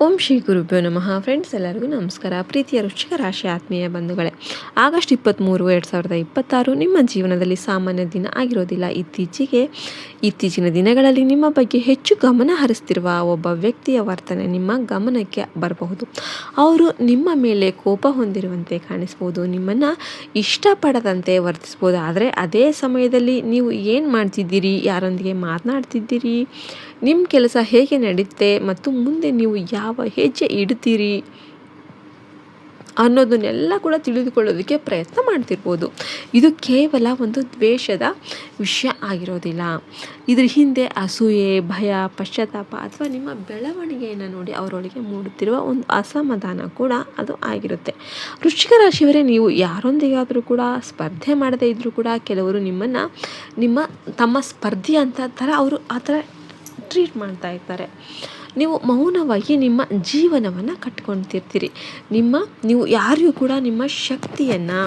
ಓಂ ಶ್ರೀ ಗುರುಭ್ಯೋ ನಮಃ. ಫ್ರೆಂಡ್ಸ್, ಎಲ್ಲರಿಗೂ ನಮಸ್ಕಾರ. ಪ್ರೀತಿಯ ವೃಶ್ಚಿಕ ರಾಶಿ ಆತ್ಮೀಯ ಬಂಧುಗಳೇ, ಆಗಸ್ಟ್ 23, 2026 ನಿಮ್ಮ ಜೀವನದಲ್ಲಿ ಸಾಮಾನ್ಯ ದಿನ ಆಗಿರೋದಿಲ್ಲ. ಇತ್ತೀಚಿನ ದಿನಗಳಲ್ಲಿ ನಿಮ್ಮ ಬಗ್ಗೆ ಹೆಚ್ಚು ಗಮನ ಹರಿಸ್ತಿರುವ ಒಬ್ಬ ವ್ಯಕ್ತಿಯ ವರ್ತನೆ ನಿಮ್ಮ ಗಮನಕ್ಕೆ ಬರಬಹುದು. ಅವರು ನಿಮ್ಮ ಮೇಲೆ ಕೋಪ ಹೊಂದಿರುವಂತೆ ಕಾಣಿಸ್ಬೋದು, ನಿಮ್ಮನ್ನು ಇಷ್ಟಪಡದಂತೆ ವರ್ತಿಸ್ಬೋದು. ಆದರೆ ಅದೇ ಸಮಯದಲ್ಲಿ ನೀವು ಏನು ಮಾಡ್ತಿದ್ದೀರಿ, ಯಾರೊಂದಿಗೆ ಮಾತನಾಡ್ತಿದ್ದೀರಿ, ನಿಮ್ಮ ಕೆಲಸ ಹೇಗೆ ನಡೆಯುತ್ತೆ ಮತ್ತು ಮುಂದೆ ನೀವು ಯಾವ ಹೆಜ್ಜೆ ಇಡ್ತೀರಿ ಅನ್ನೋದನ್ನೆಲ್ಲ ಕೂಡ ತಿಳಿದುಕೊಳ್ಳೋದಕ್ಕೆ ಪ್ರಯತ್ನ ಮಾಡ್ತಿರ್ಬೋದು. ಇದು ಕೇವಲ ಒಂದು ದ್ವೇಷದ ವಿಷಯ ಆಗಿರೋದಿಲ್ಲ. ಇದ್ರ ಹಿಂದೆ ಅಸೂಯೆ, ಭಯ, ಪಶ್ಚಾತ್ತಾಪ ಅಥವಾ ನಿಮ್ಮ ಬೆಳವಣಿಗೆಯನ್ನು ನೋಡಿ ಅವರೊಳಗೆ ಮೂಡುತ್ತಿರುವ ಒಂದು ಅಸಮಾಧಾನ ಕೂಡ ಅದು ಆಗಿರುತ್ತೆ. ವೃಶ್ಚಿಕ ರಾಶಿಯವರೇ, ನೀವು ಯಾರೊಂದಿಗಾದರೂ ಕೂಡ ಸ್ಪರ್ಧೆ ಮಾಡದೇ ಇದ್ದರೂ ಕೂಡ ಕೆಲವರು ನಿಮ್ಮನ್ನು ತಮ್ಮ ಸ್ಪರ್ಧಿ ಅಂತ ಅವರು ಆ ಥರ ಟ್ರೀಟ್ ಮಾಡ್ತಾ ಇರ್ತಾರೆ. ನೀವು ಮೌನವಾಗಿ ನಿಮ್ಮ ಜೀವನವನ್ನು ಕಟ್ಕೊಳ್ತಿರ್ತೀರಿ. ನೀವು ಯಾರಿಗೂ ಕೂಡ ನಿಮ್ಮ ಶಕ್ತಿಯನ್ನು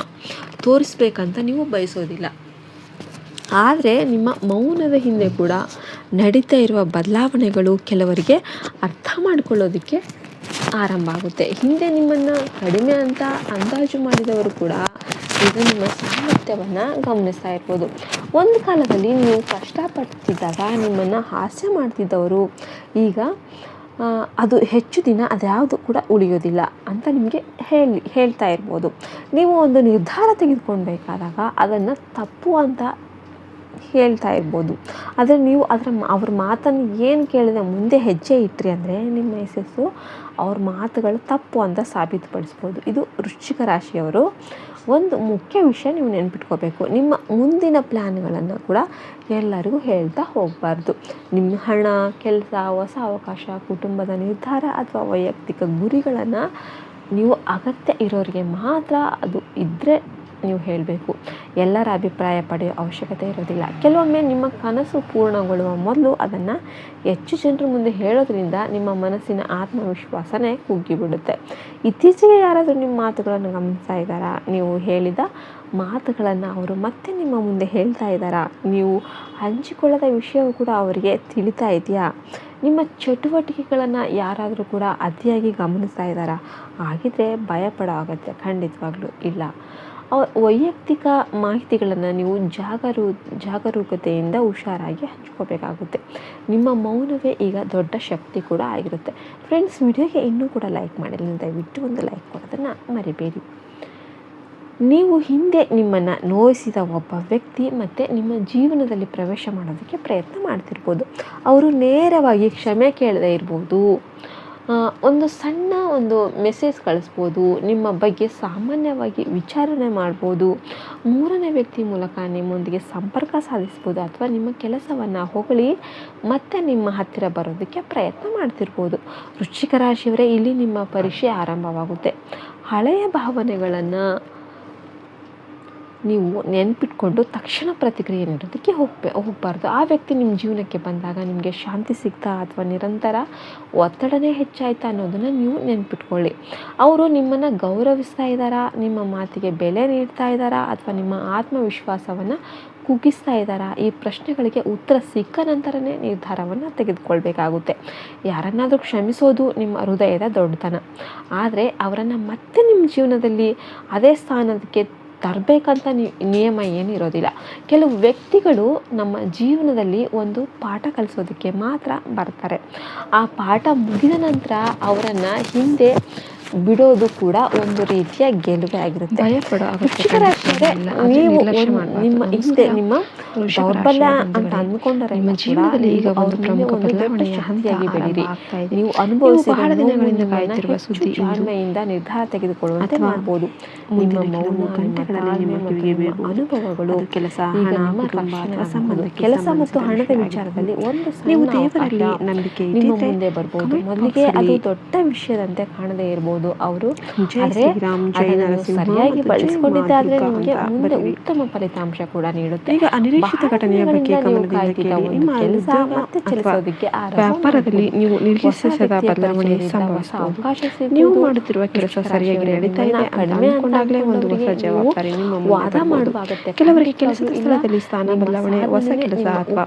ತೋರಿಸ್ಬೇಕಂತ ನೀವು ಬಯಸೋದಿಲ್ಲ. ಆದರೆ ನಿಮ್ಮ ಮೌನದ ಹಿಂದೆ ಕೂಡ ನಡೀತಾ ಇರುವ ಬದಲಾವಣೆಗಳು ಕೆಲವರಿಗೆ ಅರ್ಥ ಮಾಡ್ಕೊಳ್ಳೋದಕ್ಕೆ ಆರಂಭ ಆಗುತ್ತೆ. ಹಿಂದೆ ನಿಮ್ಮನ್ನು ಕಡಿಮೆ ಅಂತ ಅಂದಾಜು ಮಾಡಿದವರು ಕೂಡ ಈಗ ನಿಮ್ಮ ಸಾಮರ್ಥ್ಯವನ್ನು ಗಮನಿಸ್ತಾ ಇರ್ಬೋದು. ಒಂದು ಕಾಲದಲ್ಲಿ ನೀವು ಕಷ್ಟಪಡ್ತಿದ್ದಾಗ ನಿಮ್ಮನ್ನು ಹಾಸ್ಯ ಮಾಡ್ತಿದ್ದವರು ಈಗ ಅದು ಹೆಚ್ಚು ದಿನ ಅದ್ಯಾವುದು ಕೂಡ ಉಳಿಯೋದಿಲ್ಲ ಅಂತ ನಿಮಗೆ ಹೇಳ್ತಾ ಇರ್ಬೋದು. ನೀವು ಒಂದು ನಿರ್ಧಾರ ತೆಗೆದುಕೊಳ್ಬೇಕಾದಾಗ ಅದನ್ನು ತಪ್ಪು ಅಂತ ಹೇಳ್ತಾ ಇರ್ಬೋದು. ಆದರೆ ನೀವು ಅವ್ರ ಮಾತನ್ನು ಏನು ಕೇಳಿದ ಮುಂದೆ ಹೆಜ್ಜೆ ಇಟ್ಟರೆ ಅಂದರೆ ನಿಮ್ಮ ಯಶಸ್ಸು ಅವ್ರ ಮಾತುಗಳು ತಪ್ಪು ಅಂತ ಸಾಬೀತುಪಡಿಸ್ಬೋದು. ಇದು ವೃಶ್ಚಿಕ ರಾಶಿಯವರು ಒಂದು ಮುಖ್ಯ ವಿಷಯ ನೀವು ನೆನ್ಪಿಟ್ಕೋಬೇಕು. ನಿಮ್ಮ ಮುಂದಿನ ಪ್ಲ್ಯಾನ್ಗಳನ್ನು ಕೂಡ ಎಲ್ಲರಿಗೂ ಹೇಳ್ತಾ ಹೋಗಬಾರ್ದು. ನಿಮ್ಮ ಹಣ, ಕೆಲಸ, ಹೊಸ ಅವಕಾಶ, ಕುಟುಂಬದ ನಿರ್ಧಾರ ಅಥವಾ ವೈಯಕ್ತಿಕ ಗುರಿಗಳನ್ನು ನೀವು ಅಗತ್ಯ ಇರೋರಿಗೆ ಮಾತ್ರ ಅದು ಇದ್ದರೆ ನೀವು ಹೇಳಬೇಕು. ಎಲ್ಲರ ಅಭಿಪ್ರಾಯ ಪಡೆಯೋ ಅವಶ್ಯಕತೆ ಇರೋದಿಲ್ಲ. ಕೆಲವೊಮ್ಮೆ ನಿಮ್ಮ ಕನಸು ಪೂರ್ಣಗೊಳ್ಳುವ ಮೊದಲು ಅದನ್ನು ಹೆಚ್ಚು ಜನರ ಮುಂದೆ ಹೇಳೋದ್ರಿಂದ ನಿಮ್ಮ ಮನಸ್ಸಿನ ಆತ್ಮವಿಶ್ವಾಸನೇ ಕುಗ್ಗಿಬಿಡುತ್ತೆ. ಇತ್ತೀಚೆಗೆ ಯಾರಾದರೂ ನಿಮ್ಮ ಮಾತುಗಳನ್ನು ಗಮನಿಸ್ತಾ ಇದ್ದಾರಾ? ನೀವು ಹೇಳಿದ ಮಾತುಗಳನ್ನು ಅವರು ಮತ್ತೆ ನಿಮ್ಮ ಮುಂದೆ ಹೇಳ್ತಾ ಇದ್ದಾರಾ? ನೀವು ಹಂಚಿಕೊಳ್ಳದ ವಿಷಯವೂ ಕೂಡ ಅವರಿಗೆ ತಿಳಿತಾ ಇದೆಯಾ? ನಿಮ್ಮ ಚಟುವಟಿಕೆಗಳನ್ನು ಯಾರಾದರೂ ಕೂಡ ಅತಿಯಾಗಿ ಗಮನಿಸ್ತಾ ಇದ್ದಾರಾ? ಆಗಿದ್ದರೆ ಭಯಪಡೋ ಅಗತ್ಯ ಖಂಡಿತವಾಗ್ಲೂ ಇಲ್ಲ. ವೈಯಕ್ತಿಕ ಮಾಹಿತಿಗಳನ್ನು ನೀವು ಜಾಗರೂಕತೆಯಿಂದ ಹುಷಾರಾಗಿ ಹಂಚ್ಕೋಬೇಕಾಗುತ್ತೆ. ನಿಮ್ಮ ಮೌನವೇ ಈಗ ದೊಡ್ಡ ಶಕ್ತಿ ಕೂಡ ಆಗಿರುತ್ತೆ. ಫ್ರೆಂಡ್ಸ್, ವಿಡಿಯೋಗೆ ಇನ್ನೂ ಕೂಡ ಲೈಕ್ ಮಾಡಿಲ್ಲ, ದಯವಿಟ್ಟು ಒಂದು ಲೈಕ್ ಕೊಡೋದನ್ನು ಮರಿಬೇಡಿ. ನೀವು ಹಿಂದೆ ನಿಮ್ಮನ್ನು ನೋಯಿಸಿದ ಒಬ್ಬ ವ್ಯಕ್ತಿ ಮತ್ತು ನಿಮ್ಮ ಜೀವನದಲ್ಲಿ ಪ್ರವೇಶ ಮಾಡೋದಕ್ಕೆ ಪ್ರಯತ್ನ ಮಾಡ್ತಿರ್ಬೋದು. ಅವರು ನೇರವಾಗಿ ಕ್ಷಮೆ ಕೇಳದೇ ಇರ್ಬೋದು, ಒಂದು ಸಣ್ಣ ಮೆಸೇಜ್ ಕಳಿಸ್ಬೋದು, ನಿಮ್ಮ ಬಗ್ಗೆ ಸಾಮಾನ್ಯವಾಗಿ ವಿಚಾರಣೆ ಮಾಡ್ಬೋದು, ಮೂರನೇ ವ್ಯಕ್ತಿ ಮೂಲಕ ನಿಮ್ಮೊಂದಿಗೆ ಸಂಪರ್ಕ ಸಾಧಿಸ್ಬೋದು ಅಥವಾ ನಿಮ್ಮ ಕೆಲಸವನ್ನು ಹೊಗಳಿ ಮತ್ತೆ ನಿಮ್ಮ ಹತ್ತಿರ ಬರೋದಕ್ಕೆ ಪ್ರಯತ್ನ ಮಾಡ್ತಿರ್ಬೋದು. ವೃಶ್ಚಿಕ ರಾಶಿಯವರೇ, ಇಲ್ಲಿ ನಿಮ್ಮ ಪರೀಕ್ಷೆ ಆರಂಭವಾಗುತ್ತೆ. ಹಳೆಯ ಭಾವನೆಗಳನ್ನು ನೀವು ನೆನ್ಪಿಟ್ಕೊಂಡು ತಕ್ಷಣ ಪ್ರತಿಕ್ರಿಯೆ ನೀಡೋದಕ್ಕೆ ಹೋಗಬಾರ್ದು. ಆ ವ್ಯಕ್ತಿ ನಿಮ್ಮ ಜೀವನಕ್ಕೆ ಬಂದಾಗ ನಿಮಗೆ ಶಾಂತಿ ಸಿಗ್ತಾ ಅಥವಾ ನಿರಂತರ ಒತ್ತಡನೇ ಹೆಚ್ಚಾಯ್ತಾ ಅನ್ನೋದನ್ನು ನೀವು ನೆನ್ಪಿಟ್ಕೊಳ್ಳಿ. ಅವರು ನಿಮ್ಮನ್ನು ಗೌರವಿಸ್ತಾ ಇದ್ದಾರಾ, ನಿಮ್ಮ ಮಾತಿಗೆ ಬೆಲೆ ನೀಡ್ತಾ ಇದ್ದಾರಾ ಅಥವಾ ನಿಮ್ಮ ಆತ್ಮವಿಶ್ವಾಸವನ್ನು ಕುಗ್ಗಿಸ್ತಾ ಇದ್ದಾರಾ? ಈ ಪ್ರಶ್ನೆಗಳಿಗೆ ಉತ್ತರ ಸಿಕ್ಕ ನಂತರನೇ ನಿರ್ಧಾರವನ್ನು ತೆಗೆದುಕೊಳ್ಬೇಕಾಗುತ್ತೆ. ಯಾರನ್ನಾದರೂ ಕ್ಷಮಿಸೋದು ನಿಮ್ಮ ಹೃದಯದ ದೊಡ್ಡತನ. ಆದರೆ ಅವರನ್ನು ಮತ್ತೆ ನಿಮ್ಮ ಜೀವನದಲ್ಲಿ ಅದೇ ಸ್ಥಾನಕ್ಕೆ ತರಬೇಕಂತ ನಿಯಮ ಏನಿರೋದಿಲ್ಲ. ಕೆಲವು ವ್ಯಕ್ತಿಗಳು ನಮ್ಮ ಜೀವನದಲ್ಲಿ ಒಂದು ಪಾಠ ಕಲಿಸೋದಕ್ಕೆ ಮಾತ್ರ ಬರ್ತಾರೆ. ಆ ಪಾಠ ಮುಗಿದ ನಂತರ ಅವರನ್ನು ಹಿಂದೆ ಬಿಡೋದು ಕೂಡ ಒಂದು ರೀತಿಯ ಗೆಲುವೆ ಆಗಿರುತ್ತೆ. ನೀವು ನಿಮ್ಮ ಹಿಂದೆ ನಿಮ್ಮ ದೌರ್ಬಲ್ಯ ಅಂತ ಅಂದ್ಕೊಂಡರೆ ನಿಮ್ಮ ಜೀವನದಲ್ಲಿ ಈಗ ಒಂದು ಪ್ರಮುಖ ಬದಲಾವಣೆಯ ಹಂತವಾಗಿ ಬೆಳೀರಿ. ನೀವು ಅನುಭವಿಸಿ ಬಹಳ ದಿನಗಳಿಂದ ಕಾಯ್ತಿರುವ ಸುದ್ದಿ ತಾಳ್ಮೆಯಿಂದ ನಿರ್ಧಾರ ತೆಗೆದುಕೊಳ್ಳುವಂತೆ ಮಾಡ್ಬೋದು. ನಿಮ್ಮ ಮೌನ, ಗಂಟೆಗಳಲ್ಲಿ ನಿಮ್ಮ ಕಿವಿಬೇಕು ಅನುಭವಗಳು, ಕೆಲಸ, ಹಣ, ಕುಟುಂಬ ಅಥವಾ ಸಂಬಂಧ, ಕೆಲಸ ಮತ್ತು ಹಣದ ವಿಚಾರದಲ್ಲಿ ಒಂದು ನೀವು ದೇವರಲ್ಲಿ ನಂಬಿಕೆ ನಿಮ್ಮ ಮುಂದೆ ಬರ್ಬೋದು. ಮೊದಲಿಗೆ ಅದು ದೊಡ್ಡ ವಿಷಯದಂತೆ ಕಾಣದೇ ಇರ್ಬೋದು. ಅವರು ಸರಿಯಾಗಿ ಬಳಸಿಕೊಂಡಿದ್ದಾದ್ರೆ ನಿಮಗೆ ಮುಂದೆ ಉತ್ತಮ ಫಲಿತಾಂಶ ಕೂಡ ನೀಡುತ್ತೆ. ಈಗ ಅನಿರೀಕ್ಷಿತ ಘಟನೆಯ ಬಗ್ಗೆ ವ್ಯಾಪಾರದಲ್ಲಿ ನೀವು ನಿರೀಕ್ಷಿಸದ ಬದಲಾವಣೆ ಸಂಭವಿಸಬಹುದು. ನೀವು ಮಾಡುತ್ತಿರುವ ಕೆಲಸ ಸರಿಯಾಗಿ ನಡೀತಾ ಇದೆ ಅಂದ್ಕೊಂಡಾಗಲೇ ಒಂದು ಹೊಸ ಜವಾಬ್ದಾರಿ ನಿಮ್ಮ ವಾದ ಮಾಡುವಾಗುತ್ತೆ. ಕೆಲವರಿಗೆ ಕೆಲಸದ ಸ್ಥಳದಲ್ಲಿ ಸ್ಥಾನ ಬದಲಾವಣೆ, ಹೊಸ ಕೆಲಸ ಅಥವಾ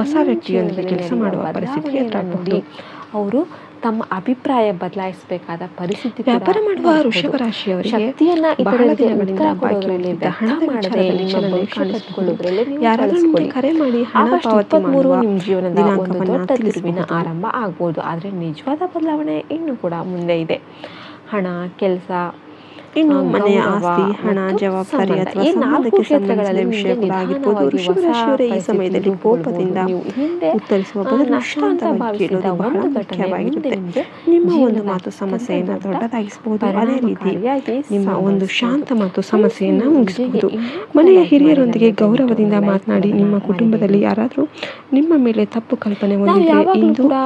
ಹೊಸ ವ್ಯಕ್ತಿಯೊಂದಿಗೆ ಕೆಲಸ ಮಾಡುವ ಪರಿಸ್ಥಿತಿ ಎದುರಾಗಬಹುದು. ಅವರು ತಮ್ಮ ಅಭಿಪ್ರಾಯ ಬದಲಾಯಿಸಬೇಕಾದ ಪರಿಸ್ಥಿತಿ ವ್ಯಾಪಾರ ಮಾಡುವ ವೃಷಭ ರಾಶಿಯವರಿಗೆ ಶಕ್ತಿಯನ್ನ ಬಹಳ ಇತರರಿಗೆ ದಿನಗಳಿಂದ ಉತ್ತರ ಬಾಕಿ ಕೊಡೋದ್ರಲ್ಲಿ ಉಳಿದಿದ್ದ ವ್ಯರ್ಥ ಹಣದ ಮಾಡದೆ ವಿಚಾರದಲ್ಲಿ ನಿಮ್ಮ ಚಲನೆ ಭವಿಷ್ಯ ಕಾಣಿಸಿಕೊಳ್ಳುವುದು. ಕಟ್ಟಿಕೊಳ್ಳೋದ್ರಲ್ಲಿ ನೀವು ಯಾರಾದರೂ ನಿಮಗೆ ಬಳಸ್ಕೊಳ್ಳಿ. ಕರೆ ಮಾಡಿ ಹಣ ಆಗಸ್ಟ್ ಪಾವತಿ 23 ಮಾಡುವ ನಿಮ್ಮ ಜೀವನದ ಒಂದು ದಿನಾಂಕವನ್ನು ದೊಡ್ಡ ತಿರುವಿನ ತಿಳಿಸಬಹುದು. ಆರಂಭ ಆಗ್ಬೋದು. ಆದರೆ ನಿಜವಾದ ಬದಲಾವಣೆ ಇನ್ನೂ ಕೂಡ ಮುಂದೆ ಇದೆ. ಹಣ, ಕೆಲಸ, ಇನ್ನು ಮನೆಯ ಗೌರವ ಆಸ್ತಿ, ಹಣ, ಮತ್ತು ಜವಾಬ್ದಾರಿ ಸಂಬಂಧ ಅಥವಾ ಈ ಸಂಬಂಧಕ್ಕೆ ನಾಲ್ಕು ಸಂಬಂಧಿಸಿದ ಕ್ಷೇತ್ರಗಳಲ್ಲಿ ನಿಮಗೆ ವಿಷಯಗಳಾಗಿರ್ಬೋದು. ನಿಧಾನವಾಗಿ ವೃಷಭ ಹೊಸ ರಾಶಿಯವರ ಈ ಪರಿಸ್ಥಿತಿ ಸಮಯದಲ್ಲಿ ರೂಪುಗೊಳ್ಬೋದು. ಕೋಪದಿಂದ ನೀವು ಹಿಂದೆ ಉತ್ತರಿಸುವ ಬದಲು ನಷ್ಟ ಅಂತ ಶಾಂತವಾಗಿ ಭಾವಿಸಿದ ಕೇಳೋದು ಬಹಳ ಒಂದು ಘಟನೆ ಮುಂದೆ ಮುಖ್ಯವಾಗಿರುತ್ತೆ. ನಿಮಗೆ ನಿಮ್ಮ ಒಂದು ಜೀವನದ ಮಾತು ಅತ್ಯಂತ ಸಮಸ್ಯೆಯನ್ನು ದೊಡ್ಡ ದೊಡ್ಡದಾಗಿಸಬಹುದು. ಅದೇ ರೀತಿ ಪರಿಣಾಮಕಾರಿಯಾಗಿ ನಿಮ್ಮ ಒಂದು ಸಂಭವಿಸಬಹುದು. ಶಾಂತ ಮತ್ತು ಸಮಸ್ಯೆಯನ್ನು ಮನಸ್ಸಿನ ಮುಗಿಸಬಹುದು. ಉದ್ಯೋಗಿ ಮನೆಯ ಇನ್ನೂ ಹಿರಿಯರೊಂದಿಗೆ ಕೂಡ ಗೌರವದಿಂದ ಲೈಫ್ ಮಾತನಾಡಿ. ಕೊಡೋದನ್ನ ನಿಮ್ಮ ಕುಟುಂಬದಲ್ಲಿ ಯಾರಾದರೂ ನಿಮ್ಮ ಮೇಲೆ ತಪ್ಪು ಕಲ್ಪನೆ ನಾವು ಹೊಂದಿದ್ರೆ ಯಾವಾಗಲೂ ಇಂದು ಕೂಡ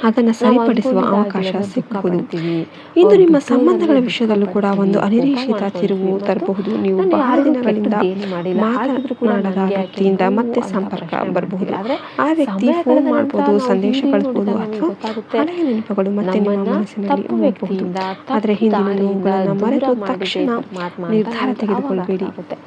ಅದನ್ನು ನಾವು ಸರಿಪಡಿಸುವ ಅವಕಾಶ ಅನ್ಕೊಂಡಿದ್ದಾಗಿರೋದು ದುಃಖ ಸಿಗಬಹುದು. ಪಡ್ತೀವಿ. ಇಂದು ಅವ್ರ ನಿಮ್ಮ ಬಿಟ್ಟು ಸಂಬಂಧಗಳ ಹೋದ್ರೆ ವಿಷಯದಲ್ಲೂ ದುಃಖ ಕೂಡ ಒಂದು ಪಡ್ತೀವಿ, ಅನಿರೀಕ್ಷಿತ ಕೋಪ ತಿರುವು ಮಾಡ್ಕೊಳ್ತೀವಿ. ತರಬಹುದು. ನೀವು ನಾನು ಬಹಳ ಯಾರಿಗೂ ದಿನಗಳಿಂದ ಕೆಟ್ಟದ್ದೇನು ಮಾಡಿಲ್ಲ, ಹಾಗಿದ್ರು ಕೂಡ ಮಾತನಾಡದ ನನಗೆ ಯಾಕೆ ವ್ಯಕ್ತಿಯಿಂದ ನೋವು ಮತ್ತೆ ಅಂತ ಸಂಪರ್ಕ ಪ್ರಶ್ನೆ ಬರಬಹುದು. ಮಾಡ್ತೀವಿ. ಆದ್ರೆ ಆ ವ್ಯಕ್ತಿ ಸಮಯ ಫೋನ್ ಕಳೆದ ಮಾಡ್ಬೋದು, ನಂತರ ನಾವು ಸಂದೇಶ ಹಿಂದೆ ಕಳಿಸ್ಬೋದು ನೋಡಿದಾಗ ನಮಗೆ ಅಥವಾ ಗೊತ್ತಾಗುತ್ತೆ ಹಳೆಯ ನೆನಪುಗಳು ಮತ್ತೆ ನಿಮ್ಮ ನಮ್ಮನ್ನ ಮನಸ್ಸಿನಲ್ಲಿ ತಪ್ಪು ಮೂಡಬಹುದು. ವ್ಯಕ್ತಿಯಿಂದ, ಆದರೆ ತಪ್ಪು ಹಿಂದಿನ ದಾರಿಯಿಂದ ನೋವುಗಳನ್ನು ದೂರ ಮರೆತು ಮಾಡಿದೆ ತಕ್ಷಣ ಪರಮಾತ್ಮ ಅಂತ ನಿರ್ಧಾರ ನಮಗೆ ಅವಾಗ ತೆಗೆದುಕೊಳ್ಬೇಡಿ. ಅರ್ಥ ಆಗುತ್ತೆ.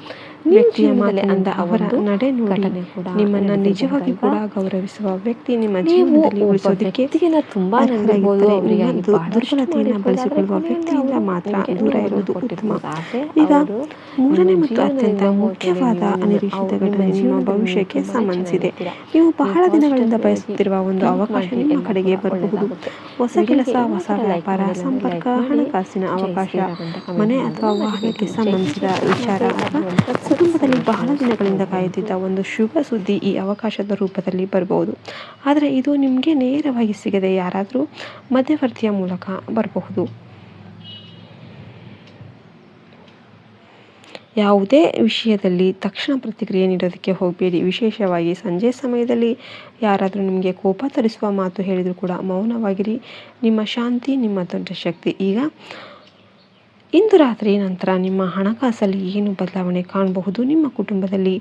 ನಿಮ್ಮ ವ್ಯಕ್ತಿಯ ಜೀವನದಲ್ಲಿ ಮಾತಿನಿಂದ ಅಂತಹ ಅವರ ಒಂದು ನಡೆ ನೋಡಿ ಘಟನೆ ಕೂಡ ನಿಮ್ಮನ್ನು ನಿಜವಾಗಿ ಕೂಡ ನಡೆದಿರಬಹುದಲ್ವಾ? ಗೌರವಿಸುವ ವ್ಯಕ್ತಿ ನಿಮ್ಮ ನೀವು ಜೀವನದಲ್ಲಿ ಒಬ್ಬ ಉಳಿಸೋದಕ್ಕೆ ವ್ಯಕ್ತಿಯನ್ನ ತುಂಬಾ ನಂಬಿರ್ಬೋದು, ಅರ್ಹರಾಗಿದ್ದರೆ ಅವರಿಗೆ ನಿಮ್ಮ ಬಹಳಷ್ಟು ದುರ್ಬಲತೆಯನ್ನು ಮಾಡಿರ್ಬೋದು. ಆದ್ರೆ ಬಳಸಿಕೊಳ್ಳುವ ಕೊನೆಯಲ್ಲಿ ವ್ಯಕ್ತಿಯಿಂದ ಅವರು ಮಾತ್ರ ನಿಮಗೆ ದೂರ ನೋವನ್ನ ಇರೋದು ಉತ್ತಮ. ಕೊಟ್ಟಿರ್ಬೋದು. ಆದ್ರೆ ಈಗ ಅವರು ಮೂರನೇ ನಿಮ್ಮ ಮತ್ತು ಅತ್ಯಂತ ಜೀವನದಿಂದ ಹೋದ್ಮೇಲೆ ಮುಖ್ಯವಾದ ನೀವು ಅನಿರೀಕ್ಷಿತ ನಿಮ್ಮ ಘಟನೆ ನಿಮ್ಮ ಜೀವನದಲ್ಲಿ ಭವಿಷ್ಯಕ್ಕೆ ತುಂಬಾ ಸಂಬಂಧಿಸಿದೆ. ಚೆನ್ನಾಗಿರ್ತೀರಾ. ನೀವು ನೀವು ಬಹಳ ದಿನಗಳಿಂದ ಕಾನ್ಸ್ಟೆಂಟ್ ಬಯಸುತ್ತಿರುವ ಒಂದು ಥಿಂಕ್ ಅವಕಾಶ ಮಾಡಿ ನಿಮ್ಮ ಎಲ್ಲವೂ ಕಡೆಗೆ ಕೂಡ ಬರಬಹುದು. ಒಳ್ಳೆಯದಾಗುತ್ತೆ. ಹೊಸ ವಿಡಿಯೋಗೆ ಕೆಲಸ, ಇನ್ನೂ ಹೊಸ ಕೂಡ ಲೈಕ್ ವ್ಯಾಪಾರ, ಮಾಡಿಲ್ಲ ಅಂದರೆ ಸಂಪರ್ಕ, ಲೈಕ್ ಮಾಡಿ, ಹಣಕಾಸಿನ ಜೈ ಅವಕಾಶ, ಶ್ರೀರಾಮ್ ಅಂತ ಕಮೆಂಟ್ ಮನೆ ಮಾಡೋದನ್ನ ಅಥವಾ ವಾಹನಕ್ಕೆ ಮರಿಬೇಡಿ. ಜೈ ಸಂಬಂಧಿಸಿದ ಶ್ರೀಕೃಷ್ಣ, ವಿಚಾರ ಜೈ ಅಥವಾ ಭಗವಂತ, ಕುಟುಂಬದಲ್ಲಿ ಸತ್ಸಂಗ ಬಹಳ ದಿನಗಳಿಂದ ಕಾಯುತ್ತಿದ್ದ ಒಂದು ಶುಭ ಸುದ್ದಿ ಈ ಅವಕಾಶದ ರೂಪದಲ್ಲಿ ಬರಬಹುದು. ಆದರೆ ಇದು ನಿಮಗೆ ನೇರವಾಗಿ ಸಿಗದೆ ಯಾರಾದರೂ ಮಧ್ಯವರ್ತಿಯ ಮೂಲಕ ಬರಬಹುದು. ಯಾವುದೇ ವಿಷಯದಲ್ಲಿ ತಕ್ಷಣ ಪ್ರತಿಕ್ರಿಯೆ ನೀಡೋದಕ್ಕೆ ಹೋಗಬೇಡಿ. ವಿಶೇಷವಾಗಿ ಸಂಜೆ ಸಮಯದಲ್ಲಿ ಯಾರಾದರೂ ನಿಮಗೆ ಕೋಪ ತರಿಸುವ ಮಾತು ಹೇಳಿದರೂ ಕೂಡ ಮೌನವಾಗಿರಿ. ನಿಮ್ಮ ಶಾಂತಿ ನಿಮ್ಮ ದೊಡ್ಡ ಶಕ್ತಿ. ಈಗ ಇಂದು ರಾತ್ರಿ ನಂತರ ನಿಮ್ಮ ಹಣಕಾಸಲ್ಲಿ ಏನು ಬದಲಾವಣೆ ಕಾಣಬಹುದು? ನಿಮ್ಮ ಕುಟುಂಬದಲ್ಲಿ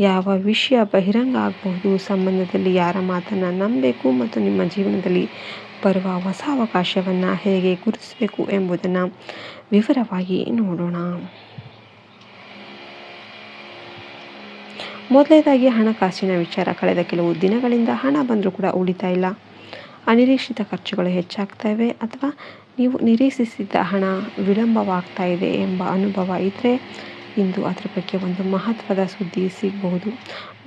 ಯಾವ ವಿಷಯ ಬಹಿರಂಗ ಆಗಬಹುದು? ಸಂಬಂಧದಲ್ಲಿ ಯಾರ ಮಾತನ್ನು ನಂಬಬೇಕು ಮತ್ತು ನಿಮ್ಮ ಜೀವನದಲ್ಲಿ ಬರುವ ಹೊಸ ಅವಕಾಶವನ್ನು ಹೇಗೆ ಗುರುತಿಸಬೇಕು ಎಂಬುದನ್ನು ವಿವರವಾಗಿ ನೋಡೋಣ. ಮೊದಲನೇದಾಗಿ ಹಣಕಾಸಿನ ವಿಚಾರ. ಕಳೆದ ಕೆಲವು ದಿನಗಳಿಂದ ಹಣ ಬಂದರೂ ಕೂಡ ಉಳಿತಾ ಇಲ್ಲ. ಅನಿರೀಕ್ಷಿತ ಖರ್ಚುಗಳು ಹೆಚ್ಚಾಗ್ತಾ ಇವೆ ಅಥವಾ ನೀವು ನಿರೀಕ್ಷಿಸಿದ್ದ ಹಣ ವಿಳಂಬವಾಗ್ತಾ ಇದೆ ಎಂಬ ಅನುಭವ ಇದ್ದರೆ ಇಂದು ಅದರ ಬಗ್ಗೆ ಒಂದು ಮಹತ್ವದ ಸುದ್ದಿ ಸಿಗಬಹುದು.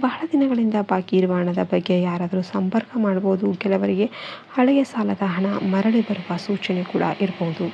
ಬಹಳ ದಿನಗಳಿಂದ ಬಾಕಿ ಇರುವ ಹಣದ ಬಗ್ಗೆ ಯಾರಾದರೂ ಸಂಪರ್ಕ ಮಾಡ್ಬೋದು. ಕೆಲವರಿಗೆ ಹಳೆಯ ಸಾಲದ ಹಣ ಮರಳಿ ಬರುವ ಸೂಚನೆ ಕೂಡ ಇರಬಹುದು.